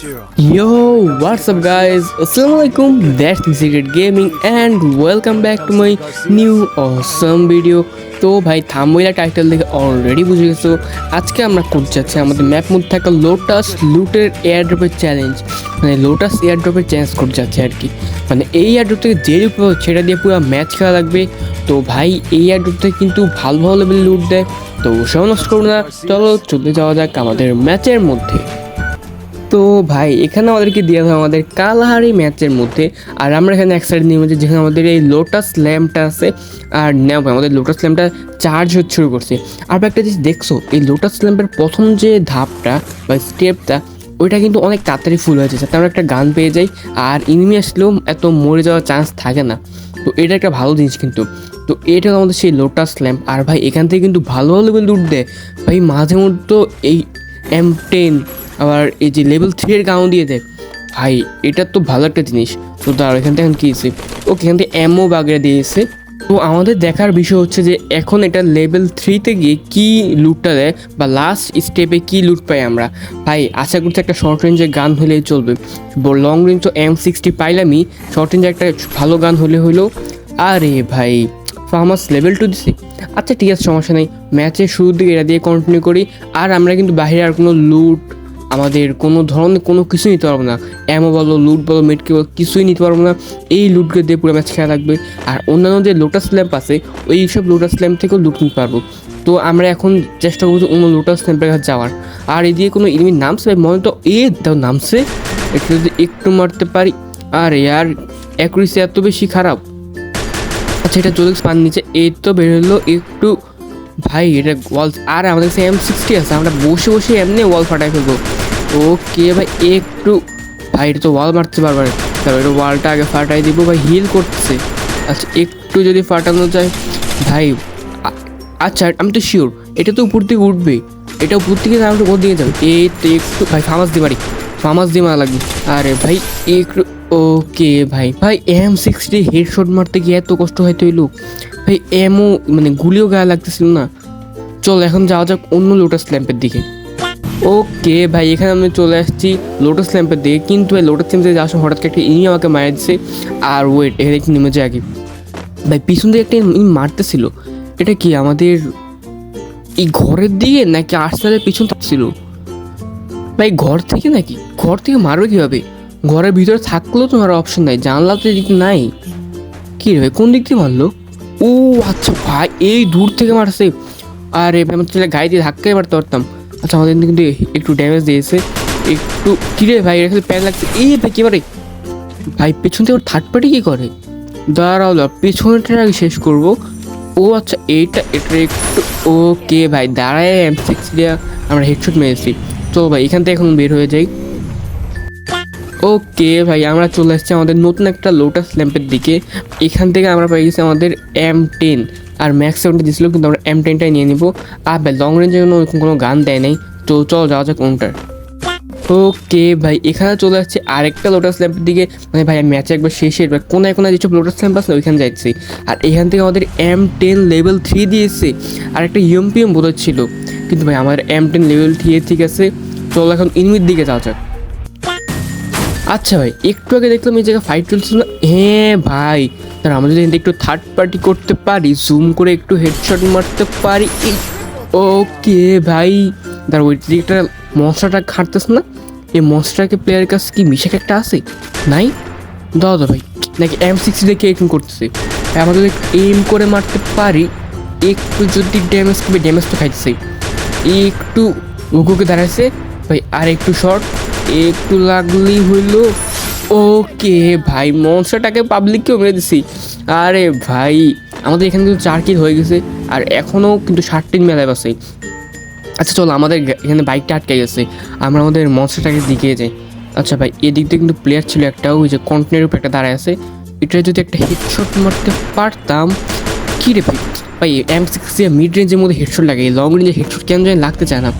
Yo, what's up guys? Assalamualaikum, that's Secret Gaming and welcome back to my new awesome video. তো ভাই thumbnail title দেখে already বুঝে গেছো আজকে আমরা করতে যাচ্ছি আমাদের ম্যাপ মধ্যে থাকা লোটাস লুটের এয়ারড্রপের চ্যালেঞ্জ, মানে লোটাস এয়ারড্রপের চ্যালেঞ্জ করতে যাচ্ছে আর কি। মানে এই এয়ারড্রপ থেকে যে লুট পাবো সেটা দিয়ে পুরো ম্যাচ খেলা লাগবে। তো ভাই এই এয়ারড্রপ থেকে কিন্তু ভালো ভালো লেভেল লুট দেয়, তো সময় নষ্ট করবো না, চলো চলে যাওয়া যাক আমাদের ম্যাচের মধ্যে। তো ভাই এখানে আমাদেরকে দেওয়া হয় আমাদের কালাহারি ম্যাচের মধ্যে, আর আমরা এখানে এক সাইড নিয়ে যেখানে আমাদের এই লোটাস ল্যাম্পটা আছে। আর নেব আমাদের লোটাস ল্যাম্পটা চার্জ হতে শুরু করছে। আর একটা জিনিস দেখছো, এই লোটাস ল্যাম্পের প্রথম যে ধাপটা বা স্টেপটা ওইটা কিন্তু অনেক তাড়াতাড়ি ফুল হয়ে যায়, যাতে আমরা একটা গান পেয়ে যাই আর এনিমি আসলেও এত মরে যাওয়ার চান্স থাকে না। তো এটা একটা ভালো জিনিস কিন্তু। তো এটা আমাদের সেই লোটাস ল্যাম্প। আর ভাই এখান থেকে কিন্তু ভালো ভালো লেভেল লুট দেয় ভাই, মাঝে মধ্যে তো এই M10 আবার এই যে লেভেল 3 এর গাউন দিয়ে দেয় ভাই, এটা তো ভালো একটা জিনিস। তো তার এখান থেকে এখন কী এসে ওকে এখান থেকে এমও বাগড়ে দিয়েছে। তো আমাদের দেখার বিষয় হচ্ছে যে এখন এটা লেভেল 3-তে গিয়ে কী লুটটা দেয় বা লাস্ট স্টেপে কী লুট পাই আমরা। ভাই আশা করছি একটা শর্ট রেঞ্জের গান হলেই চলবে, লং রেঞ্জ তো M60 পাইলামই, শর্ট রেঞ্জে একটা ভালো গান হলো। আরে ভাই ফার্মাস লেভেল 2 দিছি, আচ্ছা ঠিক আছে সমস্যা নেই, ম্যাচের শুরুর দিকে এটা দিয়ে কন্টিনিউ করি। আর আমরা কিন্তু বাইরে আর কোনো লুট আমাদের কোনো ধরনের কোনো কিছু নিতে পারবো না, অ্যামো বলো লুট বলো মেটকে বলো কিছুই নিতে পারবো না। এই লুটকে দিয়ে পুরো ম্যাচ খেলা লাগবে। আর অন্যান্য যে লোটাস ল্যাম্প আছে ওই সব লোটাস ল্যাম্প থেকেও লুট নিতে পারবো। তো আমরা এখন চেষ্টা করবো অন্য লোটাস ল্যাম্পের কাছে যাওয়ার। আর এদিকে কোনো এনিমি নামছে মনে তো দাও নামছে, একটু যদি একটু মারতে পারি। আর ইয়ার অ্যাকুরেসি এত বেশি খারাপ। আচ্ছা এটা চলে পান নিচে, এই তো বের হলো একটু। ভাই এটা ওয়াল, আর আমাদের কাছে M60 আছে, আমরা বসে বসে এমনি ওয়াল ফাটাই ফেলবো। ওকে ভাই একটু, ভাই এটা তো ওয়াল মারতে পারবে, তবে এটা ওয়ালটা আগে ফাটাই দিব। ভাই হিল করতেছে, আচ্ছা একটু যদি ফাটানো যায় ভাই। আচ্ছা আমি তো শিওর এটা তো উপর থেকে উঠবে, এটা উপর থেকে আমরা ওর দিকে যাবে। এই তো একটু ভাই ফামাস দিয়ে মারা লাগবে। আরে ভাই একটু ওকে ভাই M60 হেডশট মারতে গিয়ে এত কষ্ট হয়তো হইলো ভাই, এমও মানে গুলিও গায়ে লাগতেছিল না। চল এখন যাওয়া যাক অন্য লোটাস ল্যাম্পের দিকে। ওকে ভাই এখানে আমি চলে আসছি লোটাস ল্যাম্পের দিকে, কিন্তু এই লোটাস ল্যাম্পে যাওয়ার সময় হঠাৎ একটা ইনি আমাকে মারা দিচ্ছে। আর ওয়েট এখানে একটু নেমে যায় আগে, ভাই পিছন দিকে একটা ইনি মারতেছিল। এটা কি আমাদের এই ঘরের দিকে নাকি আর্সেনালের পিছন ছিল ভাই? ঘর থেকে মারবে কীভাবে? ঘরের ভিতরে থাকলেও তো আর অপশন নাই, জানলা তো এদিকে নাই। কী রে ভাই কোন দিক থেকে মারলো? ও আচ্ছা ভাই এই দূর থেকে মারছে। আরে ভাই আমার ছেলে গায়ে দিয়ে ধাক্কাই মারতে পারতাম। আচ্ছা আমাদের কিন্তু একটু ড্যামেজ দিয়েছে একটু। কিরে ভাই এটা প্যান লাগছে, এই ভাই কী মারে ভাই পেছন থেকে থার্ড পার্টি কী করে? দাঁড়াও পেছনটা আগে শেষ করবো। ও আচ্ছা এটা একটু ওকে ভাই দাঁড়ায় M60 দিয়ে আমরা হেডশট মেরেছি। তো ভাই এখান থেকে এখন বের হয়ে যাই। ওকে ভাই আমরা চলে আসছি আমাদের নতুন একটা লোটাস ল্যাম্পের দিকে। এখান থেকে আমরা পেয়ে গেছি আমাদের M10, আর ম্যাক্স 70 দিয়েছিল কিন্তু আমরা M10টাই নিয়ে নিব। আর ভাই লং রেঞ্জের জন্য কোনো গান দেয় নাই, তো চল যাওয়া যাক কোনটার। ওকে ভাই এখানে চলে আসছে আরেকটা লোটাস ল্যাম্পের দিকে, মানে ভাই ম্যাচে একবার শেষের কোনায় যেসব লোটাস ল্যাম্প আছে ওইখানে যাচ্ছি। আর এখান থেকে আমাদের M10 লেভেল 3 দিয়েছে, আর একটা UMPM বোধ ছিল, কিন্তু ভাই আমার M10 লেভেল 3 ঠিক আছে। চল এখন ইনমির দিকে যাওয়া যাক। আচ্ছা ভাই একটু আগে দেখলাম এই জায়গায় ফাইট চলছিল না? হ্যাঁ ভাই তার আমরা যদি একটু থার্ড পার্টি করতে পারি, জুম করে একটু হেডশট মারতে পারি। ওকে ভাই তার ওই দিকটা মনস্টারটা খাটতেছে না, এই মনস্টারকে প্লেয়ারের কাছে কি মিশাক একটা আছে নাই? দাও ভাই নাকি M60 দেখে একটু করতেছে। আমরা যদি এম করে মারতে পারি, একটু যদি ড্যামেজ তো খাইতেছে। একটু উগুকে দাঁড়াইছে ভাই, আর একটু শর্ট একটু লাগলেই হইলো। ওকে ভাই মনস্টারটাকে পাবলিককেও মেরে দিছি। আরে ভাই আমাদের এখানে কিন্তু 4 কিল হয়ে গেছে, আর এখনও কিন্তু 60 মেলায় আছে। আচ্ছা চলো আমাদের এখানে বাইকটা আটকে গেছে, আমরা আমাদের মনস্টারটাকে দিকে যাই। আচ্ছা ভাই এদিক দিয়ে কিন্তু প্লেয়ার ছিল একটা, ওই যে কন্টেনারের উপর একটা দাঁড়ায় আছে, এটা যদি একটা হেডশট মারতে পারতাম। কী রে ভাই M60 মিড রেঞ্জের মধ্যে হেডশট লাগে, লং রেঞ্জে হেডশট কেন জানি লাগতে চায় না।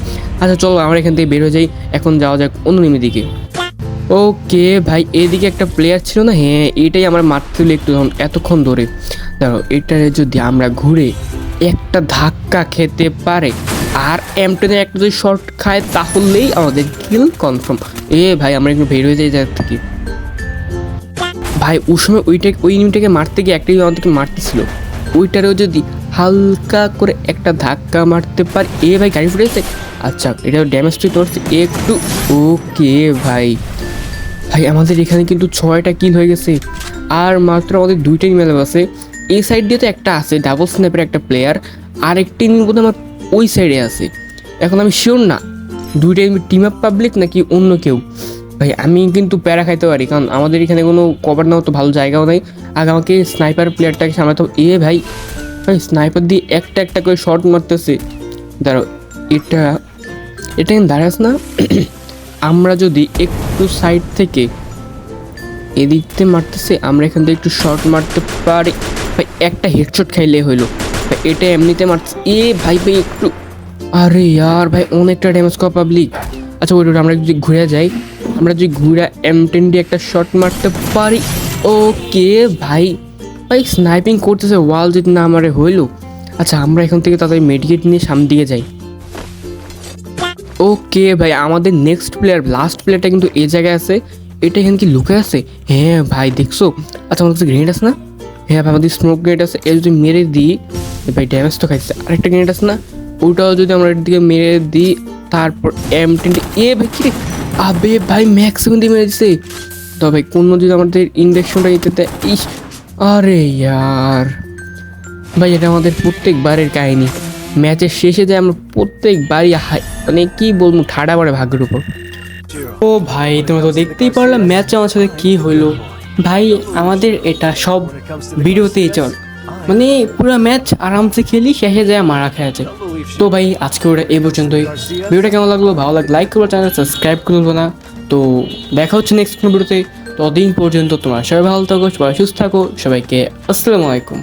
আচ্ছা চলো আমরা এখান থেকে বের হয়ে যাই, এখন যাওয়া যাক অন্য নিমের দিকে। ওকে ভাই এদিকে একটা প্লেয়ার ছিল না, হ্যাঁ এটাই আমার মারতে একটু এতক্ষণ ধরে। দেখো এটা যদি আমরা ঘুরে একটা ধাক্কা খেতে পারে আর M10 একটা যদি শর্ট খায় তাহলেই আমাদের কিল কনফার্ম। ভাই আমরা একটু বের হয়ে যাই জায়গা থেকে। ভাই ওই সময় ওই ইউনিটটাকে মারতে গিয়ে একটাই আমাদেরকে মারতেছিল, ওইটারেও যদি হালকা করে একটা ধাক্কা মারতে পারি। ভাই গাড়ি ফুটেছে, আচ্ছা এটা ড্যামেজ তো করছে একটু। ওকে ভাই, ভাই আমাদের এখানে কিন্তু 6টা কিল হয়ে গেছে, আর মাত্র আমাদের 2টাই মেলা আছে। এই সাইড দিয়ে তো একটা আছে ডাবল স্ন্যাপের একটা প্লেয়ার, আর একটি বোধ আমার ওই সাইডে আছে। এখন আমি শিওর না 2টাই টিম আপ পাবলিক নাকি অন্য কেউ। ভাই আমি কিন্তু প্যারা খাইতে পারি, কারণ আমাদের এখানে কোনো কভার নেওয়ার তো ভালো জায়গাও নেই। আগে আমাকে স্নাইপার প্লেয়ারটাকে সামলাতে হবে। ভাই ভাই স্নাইপার দিয়ে একটা একটা করে শট মারতেছে। দাঁড়াও, এটা কিন্তু দাঁড়াস না। আমরা যদি একটু সাইড থেকে এদিক থেকে মারতেছে, আমরা এখান থেকে একটু শর্ট মারতে পারি। ভাই একটা হেডশট খাইলে হইলো। ভাই এটা এমনিতে মারছে। ভাই ভাই একটু, আরে ইয়ার ভাই অনেকটা ড্যামেজ করা পাবলিক। আচ্ছা ওই আমরা যদি ঘুরে যাই, আমরা যদি ঘুরে M10 দিয়ে একটা শট মারতে পারি। ওকে ভাই, ভাই স্নাইপিং করতেছে, ওয়াল যদি না মারে হইলো। আচ্ছা আমরা এখান থেকে তাড়াতাড়ি মেডিকেট নিয়ে সামনে দিকে যাই। ওকে ভাই আমাদের নেক্সট প্লেয়ার, লাস্ট প্লেয়ারটা কিন্তু এই জায়গায় আছে। এটা এখানে কি লুকে আছে? হ্যাঁ ভাই দেখছো? আচ্ছা আমার কাছে গ্রেনেড আছে না? হ্যাঁ ভাই আমাদের স্মোক গ্রেনেড আছে, এর যদি মেরে দিই ভাই ড্যামেজ তো খাইছে। আরেকটা গ্রেনেড আছে না, ওইটাও যদি আমরা এর দিকে মেরে দিই, তারপর M10 ভাই কি রে, আবে ভাই ম্যাক্সিমাম দিয়ে মেরে দিছে। তো ভাই কোনো যদি আমাদের ইনজেকশনটা নিতে দেয়। আরে ইয়ার ভাই এটা আমাদের প্রত্যেকবারের কাহিনী, ম্যাচের শেষে যায় আমরা প্রত্যেকবারই মানে কি বলবো ঠাডা পড়ে ভাগ্যের উপর। ও ভাই তোমরা তো দেখতেই পারলাম ম্যাচ আমার সাথে কী হইলো। ভাই আমাদের এটা সব ভিডিওতেই চল, মানে পুরো ম্যাচ আরামসে খেলি, শেষে যায় মারা খেয়ে যায়। তো ভাই আজকে ওটা এই পর্যন্তই। ভিডিওটা কেমন লাগলো, ভালো লাগলে লাইক করবো, চ্যানেল সাবস্ক্রাইব করবো না। তো দেখা হচ্ছে নেক্সট কোনো ভিডিওতে। ততদিন পর্যন্ত তোমার সবাই ভালো থাকো, সবাই সুস্থ থাকো, সবাইকে আসসালামু আলাইকুম।